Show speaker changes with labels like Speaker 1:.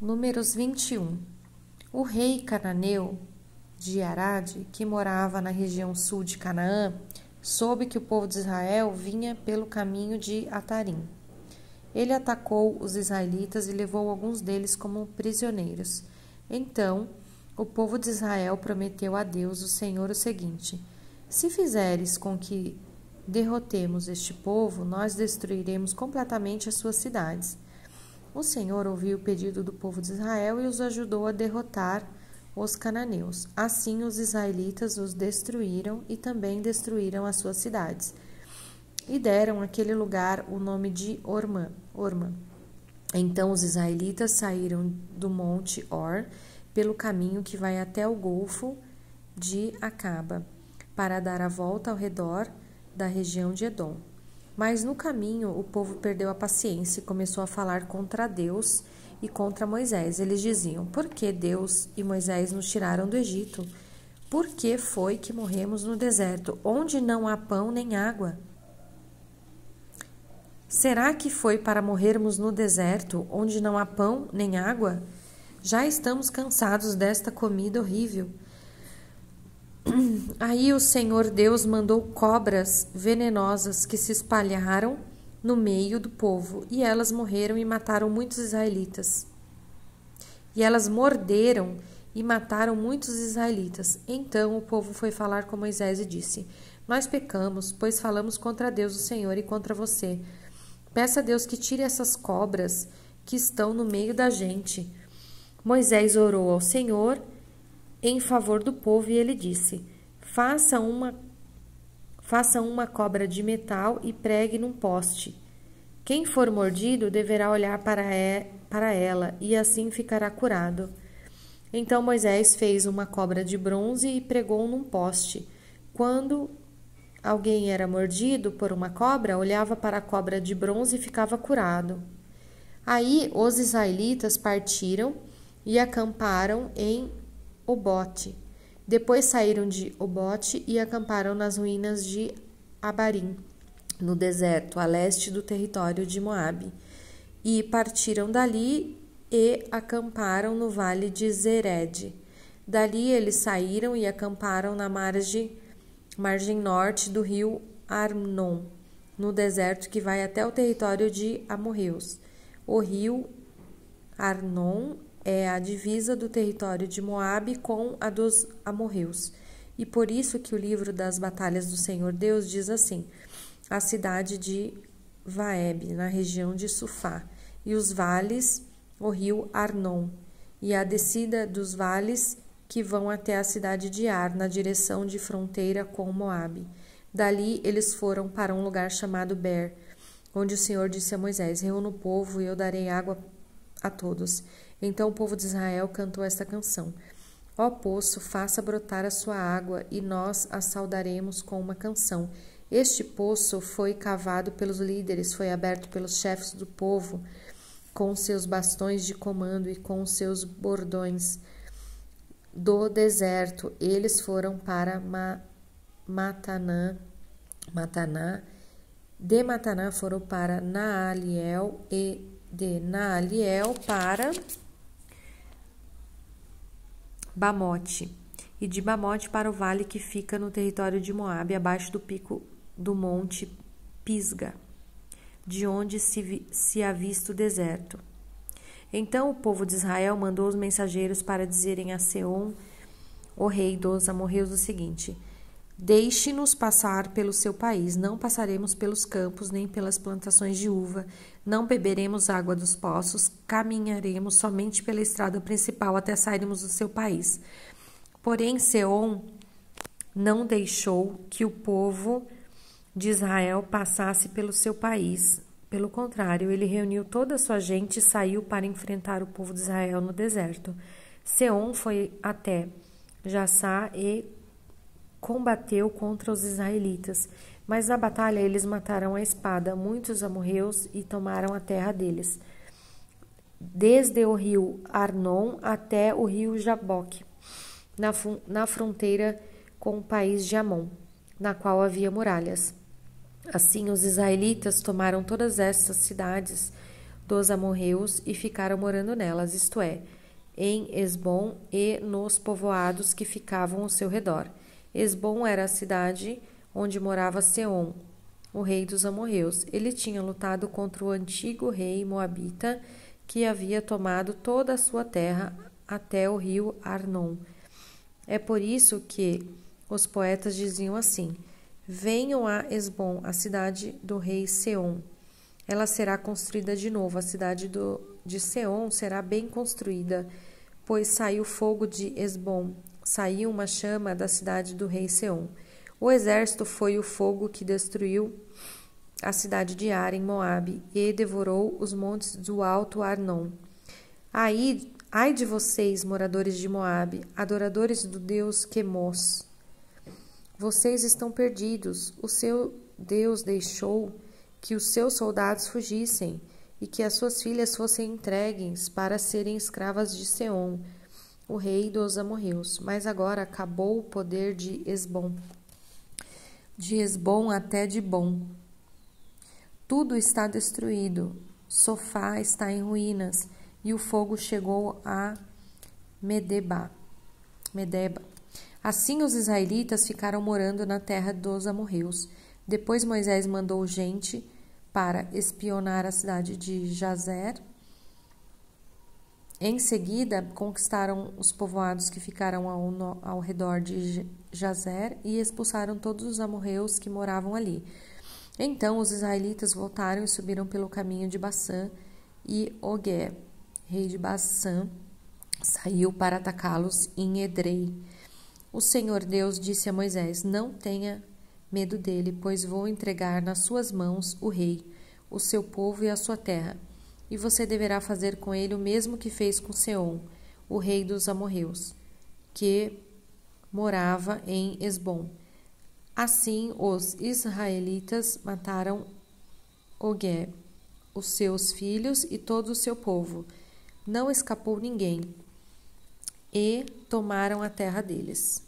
Speaker 1: Números 21. O rei cananeu de Arade, que morava na região sul de Canaã, soube que o povo de Israel vinha pelo caminho de Atarim. Ele atacou os israelitas e levou alguns deles como prisioneiros. Então, o povo de Israel prometeu a Deus, o Senhor, o seguinte: se fizeres com que derrotemos este povo, nós destruiremos completamente as suas cidades. O Senhor ouviu o pedido do povo de Israel e os ajudou a derrotar os cananeus. Assim, os israelitas os destruíram e também destruíram as suas cidades. E deram àquele lugar o nome de Ormã. Então os israelitas saíram do monte Or pelo caminho que vai até o golfo de Acaba, para dar a volta ao redor da região de Edom. Mas no caminho o povo perdeu a paciência e começou a falar contra Deus e contra Moisés. Eles diziam: por que Deus e Moisés nos tiraram do Egito? Por que foi que morremos no deserto, onde não há pão nem água? Será que foi para morrermos no deserto, onde não há pão nem água? Já estamos cansados desta comida horrível. Aí o Senhor Deus mandou cobras venenosas que se espalharam no meio do povo, e elas morreram e mataram muitos israelitas. E elas morderam e mataram muitos israelitas. Então o povo foi falar com Moisés e disse: nós pecamos, pois falamos contra Deus, o Senhor, e contra você. Peça a Deus que tire essas cobras que estão no meio da gente. Moisés orou ao Senhor em favor do povo e ele disse: faça uma cobra de metal e pregue num poste. Quem for mordido deverá olhar para ela e assim ficará curado. Então Moisés fez uma cobra de bronze e pregou num poste. Quando alguém era mordido por uma cobra, olhava para a cobra de bronze e ficava curado. Aí os israelitas partiram e acamparam em Obote. Depois saíram de Obote e acamparam nas ruínas de Abarim, no deserto, a leste do território de Moabe. E partiram dali e acamparam no vale de Zered. Dali eles saíram e acamparam na margem norte do rio Arnon, no deserto que vai até o território de amorreus. O rio Arnon é a divisa do território de Moabe com a dos amorreus. E por isso que o livro das batalhas do Senhor Deus diz assim: a cidade de Vaeb, na região de Sufá, e os vales, o rio Arnon, e a descida dos vales que vão até a cidade de Ar, na direção de fronteira com Moabe. Dali eles foram para um lugar chamado Ber, onde o Senhor disse a Moisés: reúna o povo e eu darei água a todos. Então o povo de Israel cantou esta canção: ó poço, faça brotar a sua água e nós a saudaremos com uma canção. Este poço foi cavado pelos líderes, foi aberto pelos chefes do povo, com seus bastões de comando e com seus bordões. Do deserto, eles foram para Mataná. De Mataná foram para Naaliel e de Naaliel para Bamote, e de Bamote para o vale que fica no território de Moabe, abaixo do pico do monte Pisga, de onde se avista o deserto. Então o povo de Israel mandou os mensageiros para dizerem a Seom, o rei dos amorreus, o seguinte: deixe-nos passar pelo seu país, não passaremos pelos campos nem pelas plantações de uva, não beberemos água dos poços, caminharemos somente pela estrada principal até sairmos do seu país. Porém, Seom não deixou que o povo de Israel passasse pelo seu país. Pelo contrário, ele reuniu toda a sua gente e saiu para enfrentar o povo de Israel no deserto. Seom foi até Jassá e combateu contra os israelitas, mas na batalha eles mataram à espada muitos amorreus e tomaram a terra deles, desde o rio Arnon até o rio Jaboque, na fronteira com o país de Amon, na qual havia muralhas. Assim, os israelitas tomaram todas essas cidades dos amorreus e ficaram morando nelas, isto é, em Hesbom e nos povoados que ficavam ao seu redor. Hesbom era a cidade onde morava Seom, o rei dos amorreus. Ele tinha lutado contra o antigo rei moabita que havia tomado toda a sua terra até o rio Arnon. É por isso que os poetas diziam assim: venham a Hesbom, a cidade do rei Seom. Ela será construída de novo. A cidade de Seom será bem construída, pois saiu fogo de Hesbom, saiu uma chama da cidade do rei Seom. O exército foi o fogo que destruiu a cidade de Ar, em Moabe, e devorou os montes do alto Arnon. Ai de vocês, moradores de Moabe, adoradores do deus Quemos! Vocês estão perdidos. O seu Deus deixou que os seus soldados fugissem e que as suas filhas fossem entregues para serem escravas de Seom, o rei dos amorreus. Mas agora acabou o poder de Hesbom até Dibom. Tudo está destruído. Sofá está em ruínas e o fogo chegou a Medeba. Assim os israelitas ficaram morando na terra dos amorreus. Depois Moisés mandou gente para espionar a cidade de Jazer. Em seguida, conquistaram os povoados que ficaram ao redor de Jazer e expulsaram todos os amorreus que moravam ali. Então os israelitas voltaram e subiram pelo caminho de Bassã, e Ogé, rei de Bassã, saiu para atacá-los em Edrei. O Senhor Deus disse a Moisés: não tenha medo dele, pois vou entregar nas suas mãos o rei, o seu povo e a sua terra. E você deverá fazer com ele o mesmo que fez com Seom, o rei dos amorreus, que morava em Hesbom. Assim os israelitas mataram Ogé, os seus filhos e todo o seu povo. Não escapou ninguém, e tomaram a terra deles.